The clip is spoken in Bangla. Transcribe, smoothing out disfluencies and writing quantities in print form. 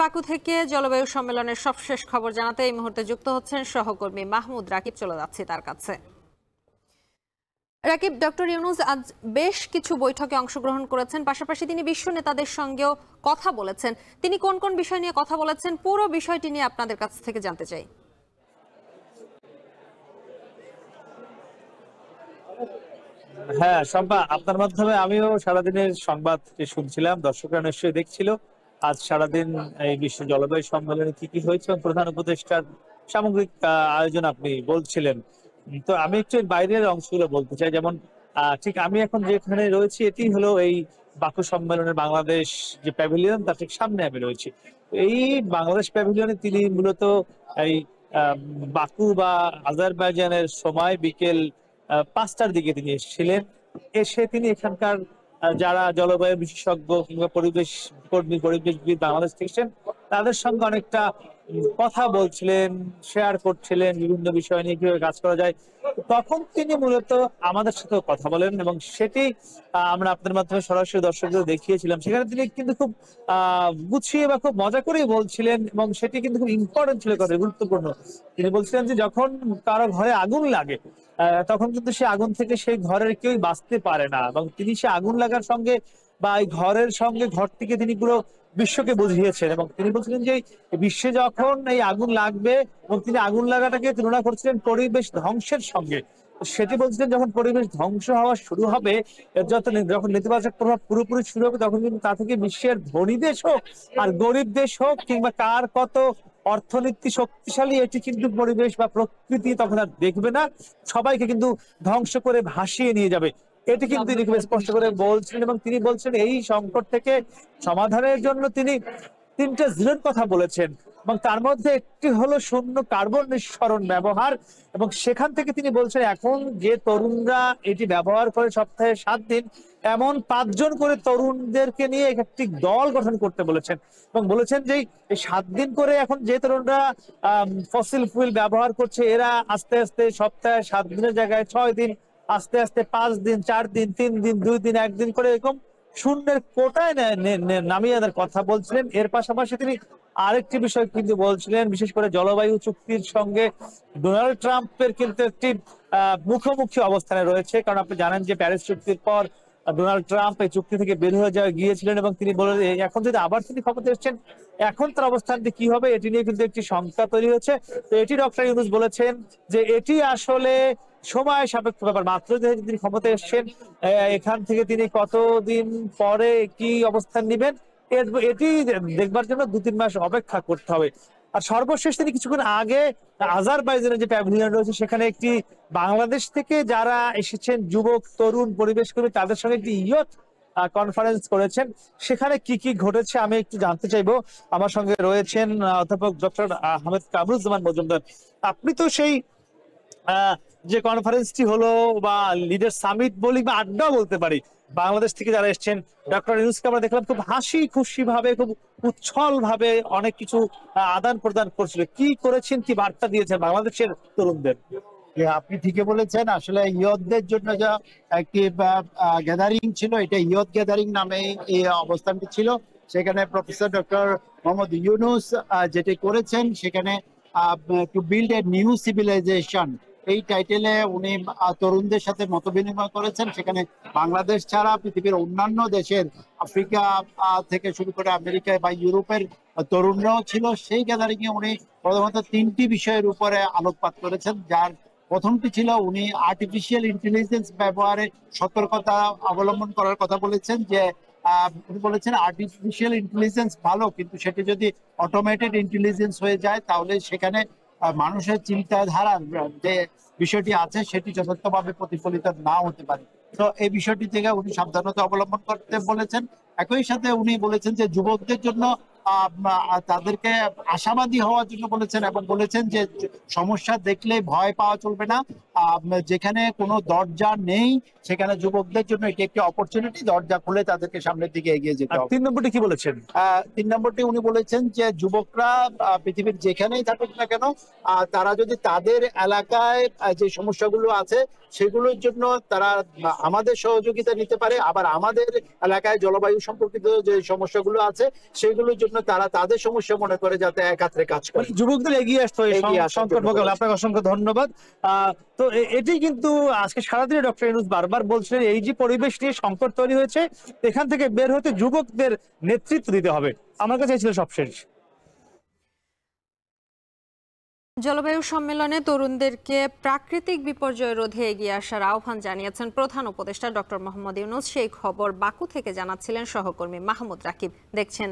বাকু থেকে জলবায়ু সম্মেলনের সবশেষ খবর জানাতে এই মুহূর্তে যুক্ত হচ্ছেন সহকর্মী মাহমুদ রাকিব। চলে যাচ্ছি তার কাছে। রাকিব, ডক্টর ইউনূস আজ বেশ কিছু বৈঠকে অংশগ্রহণ করেছেন, পাশাপাশি তিনি বিশ্ব নেতাদের সঙ্গেও কথা বলেছেন। তিনি কোন কোন বিষয় নিয়ে কথা বলেছেন, পুরো বিষয়টি নিয়ে আপনাদের কাছ থেকে জানতে চাই। হ্যাঁ শম্পা, আপনার মাধ্যমে আমিও সারাদিনের সংবাদ শুনছিলাম, দর্শকরা নিশ্চয়ই দেখছিল আজ সারাদিন এই বিশ্ব জলবায়ু সম্মেলনে কি কি হয়েছে এবং প্রধান উপদেষ্টার সামগ্রিক আয়োজন আপনি বলছিলেন। তো আমি একটু এর বাইরের অংশগুলো বলতে চাই। যেমন ঠিক আমি এখন যেখানে রয়েছি এটি হলো এই বাকু সম্মেলনের বাংলাদেশ যে প্যাভিলিয়ন, তার ঠিক সামনে আমি রয়েছি। এই বাংলাদেশ প্যাভিলিয়নে তিনি মূলত এই বাকু বা আজারবাইজানের সময় বিকেল 5টার দিকে তিনি এসেছিলেন। এসে তিনি এখানকার যারা জলবায়ু বিশেষজ্ঞ কিংবা পরিবেশ কর্মী, পরিবেশবিদ বাংলাদেশ থেকে এসেছেন, তাদের সঙ্গে অনেকটা কথা বলছিলেন, শেয়ার করছিলেন বিভিন্ন বিষয় নিয়ে কিভাবে কাজ করা যায়। তখন তিনি মূলত আমাদের সাথে কথা বলেন এবং সেটি আমরা আপনাদের মাধ্যমে সরাসরি দর্শকদের দেখিয়েছিলাম। সেখানে তিনি কিন্তু খুব গুছিয়ে বা খুব মজা করেই বলছিলেন এবং সেটি কিন্তু খুব ইম্পর্টেন্ট ছিল, কথা গুরুত্বপূর্ণ। তিনি বলছিলেন যে যখন কারো ঘরে আগুন লাগে তখন কিন্তু সে আগুন থেকে সেই ঘরের কেউই বাঁচতে পারে না, এবং তিনি সে আগুন লাগার সঙ্গে বা এই ঘরের সঙ্গে ঘরটিকে তিনি পুরো বিশ্বকে বুঝিয়েছেন। এবং তিনি বলছিলেন যে বিশ্বে যখন এই আগুন লাগবে, এবং তিনি আগুন লাগাটাকে তুলনা করছিলেন পরিবেশ ধ্বংসের সঙ্গে। সেটি বলছিলেন যখন পরিবেশ ধ্বংস হওয়া শুরু হবে, যখন নেতিবাচক প্রভাব পুরোপুরি শুরু হবে, তখন কিন্তু তা থেকে বিশ্বের ধনী দেশ হোক আর গরিব দেশ হোক কিংবা কার কত অর্থনীতি শক্তিশালী, এটি কিন্তু পরিবেশ বা প্রকৃতি তখন আর দেখবে না, সবাইকে কিন্তু ধ্বংস করে ভাসিয়ে নিয়ে যাবে। এটি কিন্তু তিনি খুব স্পষ্ট করে বলছিলেন। এবং তিনি বলছেন এই সংকট থেকে সমাধানের জন্য তিনি 3টে জিরোর কথা বলেছেন, এবং তার মধ্যে একটি হলো শূন্য কার্বন নিঃসরণ ব্যবহার। এবং সেখান থেকে তিনি বলছেন এখন যে তরুণরা এটি ব্যবহার করে সপ্তাহে 7 দিন, এমন 5 জন করে তরুণদেরকে নিয়ে একটি দল গঠন করতে বলেছেন। এবং বলেছেন যে এই 7 দিন করে এখন যে তরুণরা ফসিল ফুয়েল ব্যবহার করছে, এরা আস্তে আস্তে সপ্তাহে 7 দিনের জায়গায় 6 দিন, আস্তে আস্তে 5 দিন, 4 দিন, 3 দিন, 2 দিন, 1 দিন করে এরকম শূন্যের কোটায় নামিয়ে আনার কথা বলছিলেন। এর পাশাপাশি তিনি আরেকটি বিষয় কিন্তু বলছিলেন, বিশেষ করে জলবায়ু চুক্তির সঙ্গে ডোনাল্ড ট্রাম্পের কিন্তু একটি মুখোমুখি অবস্থানে রয়েছে। কারণ আপনি জানেন যে প্যারিস চুক্তির পর ডোনাল্ড ট্রাম্প এই চুক্তি থেকে বের হয়ে গিয়েছিলেন, এবং তিনি বলেন এখন যদি আবার তিনি ক্ষমতায় এসেছেন, এখন তার অবস্থানটি কি হবে এটি নিয়ে কিন্তু একটি শঙ্কা তৈরি হচ্ছে। তো এটি ডক্টর ইউনূস বলেছেন যে এটি আসলে সময় সাপেক্ষ ব্যাপার। মাত্র যেহেতু তিনি ক্ষমতায় এসেছেন, এখান থেকে তিনি কতদিন পরে কি অবস্থান নেবেন এটি দেখবার জন্য 2-3 মাস অপেক্ষা করতে হবে। আর সর্বশেষ তিনি কিছুক্ষণ আগে আজারবাইজানের যে প্যাভিলিয়ন রয়েছে সেখানে একটি বাংলাদেশ থেকে যারা এসেছেন যুবক, তরুণ, পরিবেশ কর্মী, তাদের সঙ্গে একটি ইয়ত কনফারেন্স করেছেন। সেখানে কি কি ঘটেছে আমি একটু জানতে চাইবো। আমার সঙ্গে রয়েছেন অধ্যাপক ডক্টর আহমেদ কামরুজ্জামান মজুমদার। আপনি তো সেই যে কনফারেন্সটি হলো বা লিডার সামিট বলি বা আড্ডা বলতে পারি, বাংলাদেশ থেকে যারা এসেছেন, ডক্টর ইউনূসকে আমরা দেখলাম খুব হাসি খুশি ভাবে, খুব উচ্ছল ভাবে অনেক কিছু আদান প্রদান করছিল। কি করেছেন, কি বার্তা দিয়েছেন বাংলাদেশের তরুণদের? আপনি ঠিকই বলেছেন। আসলে ইয়তদের জন্য যা একটি গ্যাদারিং ছিল, এটা ইয়ত গ্যাদারিং নামে এই অবস্থানটি ছিল। সেখানে প্রফেসর ডক্টর মোহাম্মদ ইউনূস যেটি করেছেন, সেখানে to build a new civilization, এই টাইটেলে উনি তরুণদের সাথে মত বিনিময় করেছেন। সেখানে বাংলাদেশ ছাড়া পৃথিবীর অন্যান্য দেশের, আফ্রিকা থেকে শুরু করে আমেরিকা বা ইউরোপের তরুণরাও ছিল। সেই গ্যাদারিং এ উনি প্রধানত 3টি বিষয়ের উপরে আলোকপাত করেছেন। যার প্রথমটি ছিল উনি আর্টিফিশিয়াল ইন্টেলিজেন্স ব্যবহারে সতর্কতা অবলম্বন করার কথা বলেছেন। যে উনি বলেছেন আর্টিফিশিয়াল ইন্টেলিজেন্স ভালো, কিন্তু সেটি যদি অটোমেটেড ইন্টেলিজেন্স হয়ে যায় তাহলে সেখানে মানুষের চিন্তাধারার যে বিষয়টি আছে সেটি যথার্থভাবে প্রতিফলিত না হতে পারে। তো এই বিষয়টি থেকে উনি সাবধানতা অবলম্বন করতে বলেছেন। একই সাথে উনি বলেছেন যে যুবকদের জন্য তাদেরকে আশাবাদী হওয়ার জন্য বলেছেন, এবং বলেছেন যে সমস্যা দেখলে ভয় পাওয়া চলবে না, যেখানে কোনো দরজা নেই সেখানে যুবকদের জন্য এটি একটি অপরচুনিটি, দরজা খুলে তাদেরকে সামনের দিকে এগিয়ে যেতে আর হবে। 3 নম্বরটি কি বলেছেন? 3 নম্বরটি উনি বলেছেন যে যুবকরা পৃথিবীর যেখানেই থাকুক না কেন তারা যদি তাদের এলাকায় যে সমস্যাগুলো আছে সেগুলোর জন্য তারা আমাদের সহযোগিতা নিতে পারে, আবার আমাদের এলাকায় জলবায়ু সম্পর্কিত যে সমস্যাগুলো আছে সেগুলোর জন্য তারা তাদের সমস্যা মনে করে যাতে একাত্রে কাজ করে। যুবকদের এগিয়ে আসতে হয় এগিয়ে আসার সংকট জন্য মোকাবেলা। আপনাকে অসংখ্য ধন্যবাদ। তো এটি কিন্তু আজকে সারাদিনে ডক্টর ইউনূস বারবার বলছিলেন এই যে পরিবেশ নিয়ে সংকট তৈরি হয়েছে এখান থেকে বের হতে যুবকদের নেতৃত্ব দিতে হবে। আমার কাছে ছিল সবশেষ। জলবায়ু সম্মেলনে তরুণদেরকে প্রাকৃতিক বিপর্যয় রোধে এগিয়ে আসার আহ্বান জানিয়েছেন প্রধান উপদেষ্টা ডক্টর মোহাম্মদ ইউনূস। সেই খবর বাকু থেকে জানাচ্ছিলেন সহকর্মী মাহমুদ রাকিব। দেখছেন